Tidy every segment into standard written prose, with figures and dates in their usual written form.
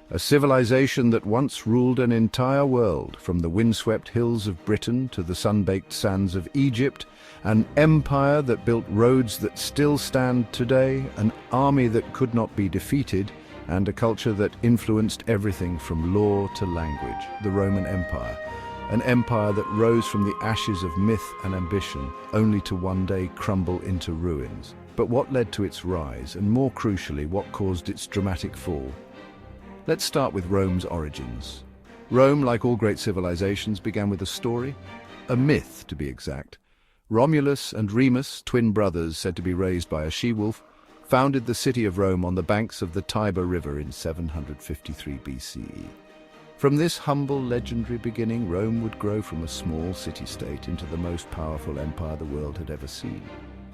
A civilization that once ruled an entire world, from the windswept hills of Britain to the sun-baked sands of Egypt, an empire that built roads that still stand today, an army that could not be defeated, and a culture that influenced everything from law to language, the Roman Empire. An empire that rose from the ashes of myth and ambition, only to one day crumble into ruins. But what led to its rise, and more crucially, what caused its dramatic fall? Let's start with Rome's origins. Rome, like all great civilizations, began with a story, a myth to be exact. Romulus and Remus, twin brothers said to be raised by a she-wolf, founded the city of Rome on the banks of the Tiber River in 753 BCE. From this humble, legendary beginning, Rome would grow from a small city-state into the most powerful empire the world had ever seen.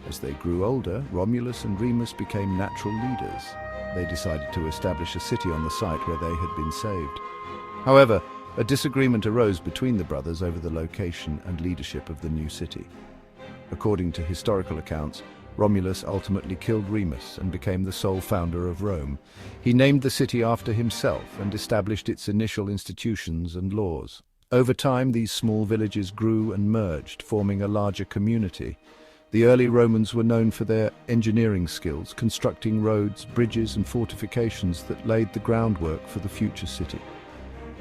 As they grew older, Romulus and Remus became natural leaders. They decided to establish a city on the site where they had been saved. However, a disagreement arose between the brothers over the location and leadership of the new city. According to historical accounts, Romulus ultimately killed Remus and became the sole founder of Rome. He named the city after himself and established its initial institutions and laws. Over time, these small villages grew and merged, forming a larger community. The early Romans were known for their engineering skills, constructing roads, bridges, and fortifications that laid the groundwork for the future city.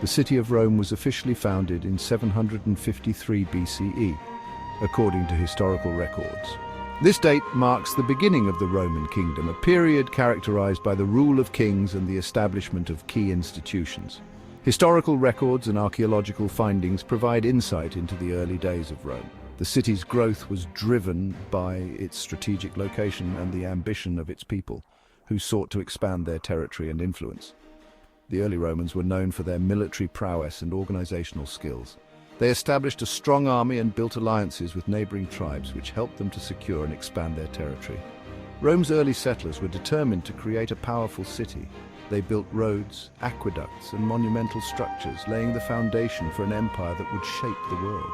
The city of Rome was officially founded in 753 BCE, according to historical records. This date marks the beginning of the Roman kingdom, a period characterized by the rule of kings and the establishment of key institutions. Historical records and archaeological findings provide insight into the early days of Rome. The city's growth was driven by its strategic location and the ambition of its people, who sought to expand their territory and influence. The early Romans were known for their military prowess and organizational skills. They established a strong army and built alliances with neighboring tribes, which helped them to secure and expand their territory. Rome's early settlers were determined to create a powerful city. They built roads, aqueducts, and monumental structures, laying the foundation for an empire that would shape the world.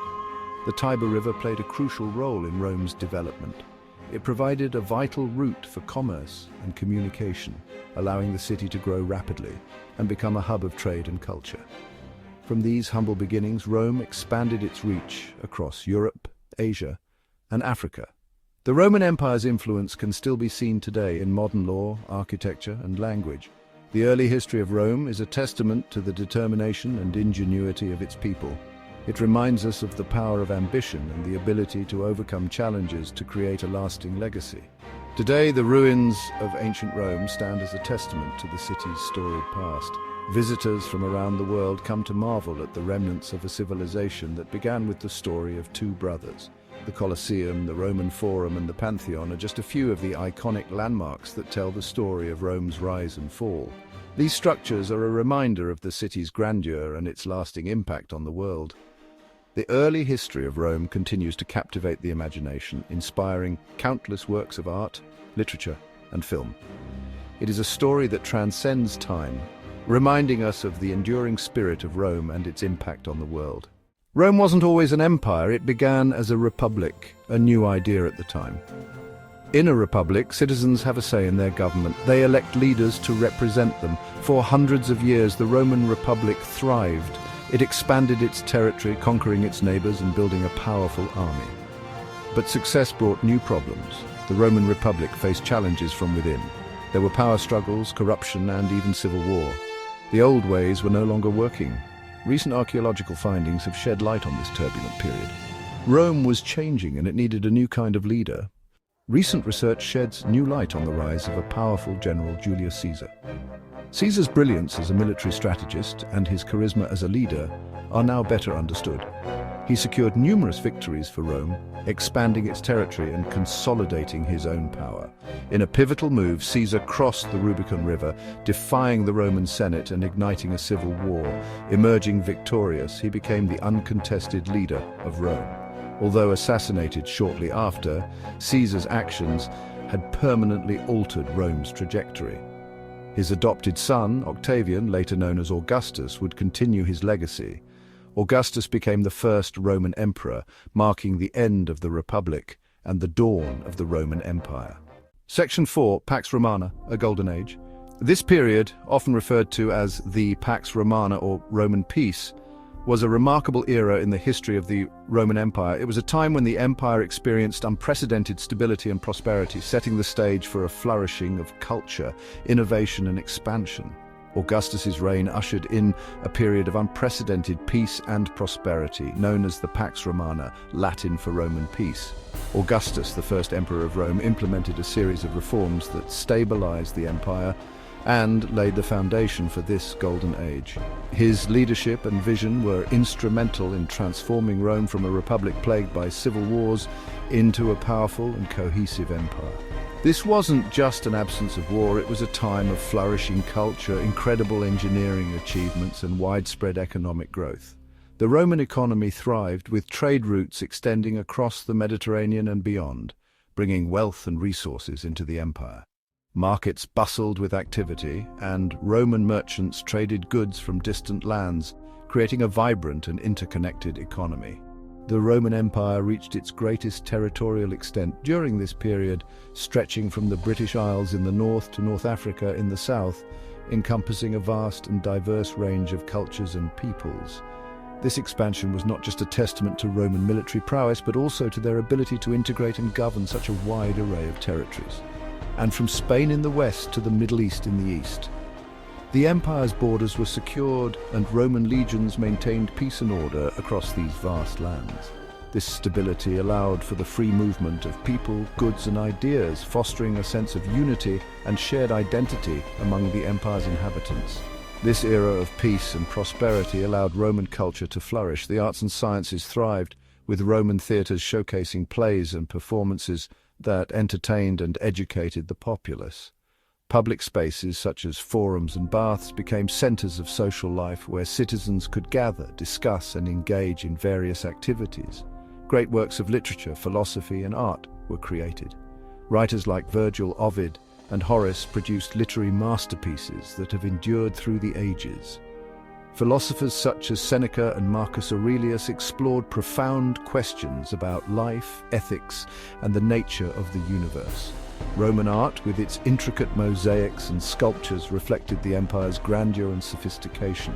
The Tiber River played a crucial role in Rome's development. It provided a vital route for commerce and communication, allowing the city to grow rapidly and become a hub of trade and culture. From these humble beginnings, Rome expanded its reach across Europe, Asia, and Africa. The Roman Empire's influence can still be seen today in modern law, architecture, and language. The early history of Rome is a testament to the determination and ingenuity of its people. It reminds us of the power of ambition and the ability to overcome challenges to create a lasting legacy. Today, the ruins of ancient Rome stand as a testament to the city's storied past. Visitors from around the world come to marvel at the remnants of a civilization that began with the story of two brothers. The Colosseum, the Roman Forum, and the Pantheon are just a few of the iconic landmarks that tell the story of Rome's rise and fall. These structures are a reminder of the city's grandeur and its lasting impact on the world. The early history of Rome continues to captivate the imagination, inspiring countless works of art, literature, and film. It is a story that transcends time, reminding us of the enduring spirit of Rome and its impact on the world. Rome wasn't always an empire, it began as a republic, a new idea at the time. In a republic, citizens have a say in their government. They elect leaders to represent them. For hundreds of years, the Roman Republic thrived. It expanded its territory, conquering its neighbors and building a powerful army. But success brought new problems. The Roman Republic faced challenges from within. There were power struggles, corruption, and even civil war. The old ways were no longer working. Recent archaeological findings have shed light on this turbulent period. Rome was changing and it needed a new kind of leader. Recent research sheds new light on the rise of a powerful general, Julius Caesar. Caesar's brilliance as a military strategist and his charisma as a leader are now better understood. He secured numerous victories for Rome, expanding its territory and consolidating his own power. In a pivotal move, Caesar crossed the Rubicon River, defying the Roman Senate and igniting a civil war. Emerging victorious, he became the uncontested leader of Rome. Although assassinated shortly after, Caesar's actions had permanently altered Rome's trajectory. His adopted son, Octavian, later known as Augustus, would continue his legacy. Augustus became the first Roman emperor, marking the end of the Republic and the dawn of the Roman Empire. Section 4, Pax Romana, a Golden Age. This period, often referred to as the Pax Romana or Roman peace, was a remarkable era in the history of the Roman Empire. It was a time when the empire experienced unprecedented stability and prosperity, setting the stage for a flourishing of culture, innovation and expansion. Augustus's reign ushered in a period of unprecedented peace and prosperity, known as the Pax Romana, Latin for Roman peace. Augustus, the first emperor of Rome, implemented a series of reforms that stabilized the empire and laid the foundation for this golden age. His leadership and vision were instrumental in transforming Rome from a republic plagued by civil wars into a powerful and cohesive empire. This wasn't just an absence of war, it was a time of flourishing culture, incredible engineering achievements, and widespread economic growth. The Roman economy thrived, with trade routes extending across the Mediterranean and beyond, bringing wealth and resources into the empire. Markets bustled with activity, and Roman merchants traded goods from distant lands, creating a vibrant and interconnected economy. The Roman Empire reached its greatest territorial extent during this period, stretching from the British Isles in the north to North Africa in the south, encompassing a vast and diverse range of cultures and peoples. This expansion was not just a testament to Roman military prowess, but also to their ability to integrate and govern such a wide array of territories. And from Spain in the west to the Middle East in the east, the empire's borders were secured and Roman legions maintained peace and order across these vast lands. This stability allowed for the free movement of people, goods and ideas, fostering a sense of unity and shared identity among the empire's inhabitants. This era of peace and prosperity allowed Roman culture to flourish. The arts and sciences thrived, with Roman theatres showcasing plays and performances that entertained and educated the populace. Public spaces such as forums and baths became centers of social life where citizens could gather, discuss and engage in various activities. Great works of literature, philosophy and art were created. Writers like Virgil, Ovid and Horace produced literary masterpieces that have endured through the ages. Philosophers such as Seneca and Marcus Aurelius explored profound questions about life, ethics, and the nature of the universe. Roman art, with its intricate mosaics and sculptures, reflected the empire's grandeur and sophistication.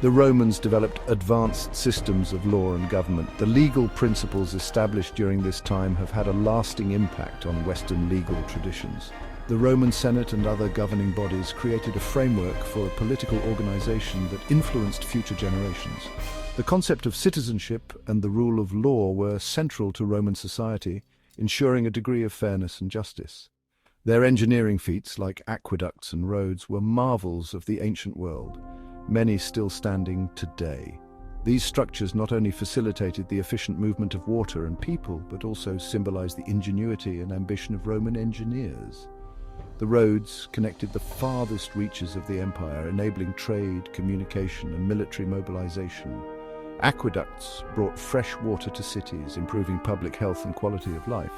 The Romans developed advanced systems of law and government. The legal principles established during this time have had a lasting impact on Western legal traditions. The Roman Senate and other governing bodies created a framework for a political organization that influenced future generations. The concept of citizenship and the rule of law were central to Roman society, ensuring a degree of fairness and justice. Their engineering feats, like aqueducts and roads, were marvels of the ancient world, many still standing today. These structures not only facilitated the efficient movement of water and people, but also symbolized the ingenuity and ambition of Roman engineers. The roads connected the farthest reaches of the empire, enabling trade, communication, and military mobilization. Aqueducts brought fresh water to cities, improving public health and quality of life.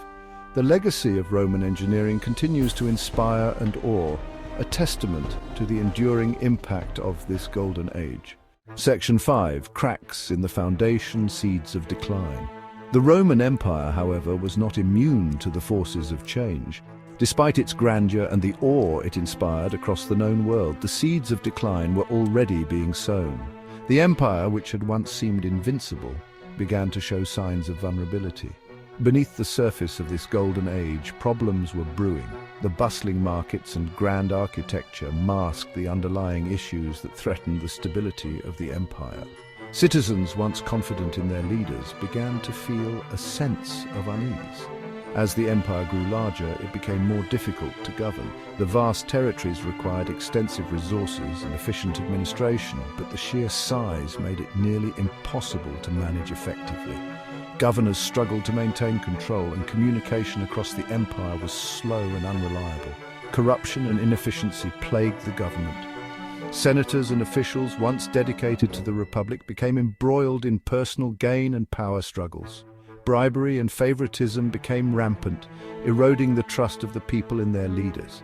The legacy of Roman engineering continues to inspire and awe, a testament to the enduring impact of this golden age. Section 5. Cracks in the foundation, seeds of decline. The Roman Empire, however, was not immune to the forces of change. Despite its grandeur and the awe it inspired across the known world, the seeds of decline were already being sown. The empire, which had once seemed invincible, began to show signs of vulnerability. Beneath the surface of this golden age, problems were brewing. The bustling markets and grand architecture masked the underlying issues that threatened the stability of the empire. Citizens, once confident in their leaders, began to feel a sense of unease. As the empire grew larger, it became more difficult to govern. The vast territories required extensive resources and efficient administration, but the sheer size made it nearly impossible to manage effectively. Governors struggled to maintain control, and communication across the empire was slow and unreliable. Corruption and inefficiency plagued the government. Senators and officials, once dedicated to the Republic, became embroiled in personal gain and power struggles. Bribery and favoritism became rampant, eroding the trust of the people in their leaders.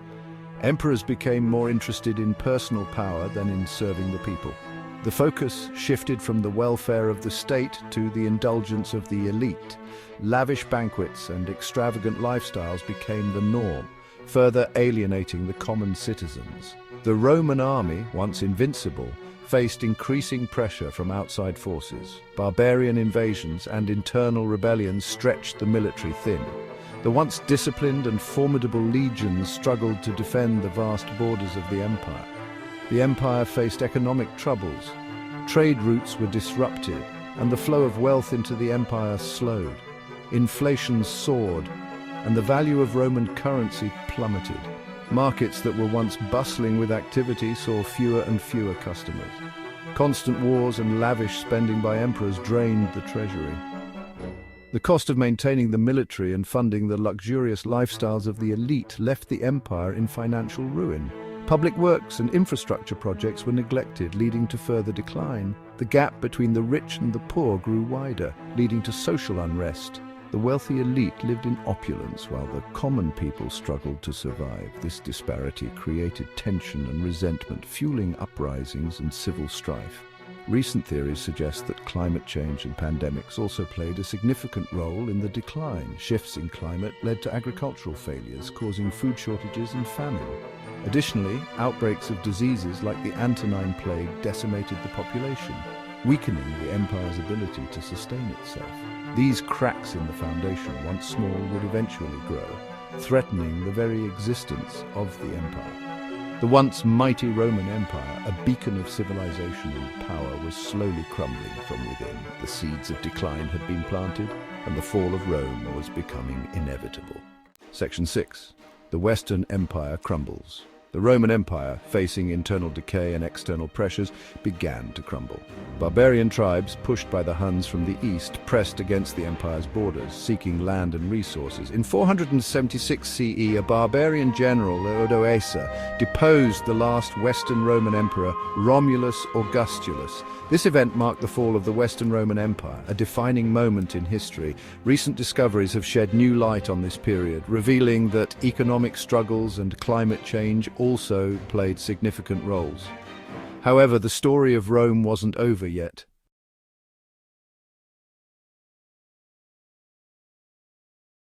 Emperors became more interested in personal power than in serving the people. The focus shifted from the welfare of the state to the indulgence of the elite. Lavish banquets and extravagant lifestyles became the norm, further alienating the common citizens. The Roman army, once invincible, faced increasing pressure from outside forces. Barbarian invasions and internal rebellions stretched the military thin. The once disciplined and formidable legions struggled to defend the vast borders of the empire. The empire faced economic troubles. Trade routes were disrupted, and the flow of wealth into the empire slowed. Inflation soared, and the value of Roman currency plummeted. Markets that were once bustling with activity saw fewer and fewer customers. Constant wars and lavish spending by emperors drained the treasury. The cost of maintaining the military and funding the luxurious lifestyles of the elite left the empire in financial ruin. Public works and infrastructure projects were neglected, leading to further decline. The gap between the rich and the poor grew wider, leading to social unrest. The wealthy elite lived in opulence while the common people struggled to survive. This disparity created tension and resentment, fueling uprisings and civil strife. Recent theories suggest that climate change and pandemics also played a significant role in the decline. Shifts in climate led to agricultural failures, causing food shortages and famine. Additionally, outbreaks of diseases like the Antonine Plague decimated the population, weakening the empire's ability to sustain itself. These cracks in the foundation, once small, would eventually grow, threatening the very existence of the empire. The once mighty Roman Empire, a beacon of civilization and power, was slowly crumbling from within. The seeds of decline had been planted, and the fall of Rome was becoming inevitable. Section 6. The Western Empire crumbles. The Roman Empire, facing internal decay and external pressures, began to crumble. Barbarian tribes, pushed by the Huns from the east, pressed against the empire's borders, seeking land and resources. In 476 CE, a barbarian general, Odoacer, deposed the last Western Roman emperor, Romulus Augustulus. This event marked the fall of the Western Roman Empire, a defining moment in history. Recent discoveries have shed new light on this period, revealing that economic struggles and climate change also played significant roles. However, the story of Rome wasn't over yet.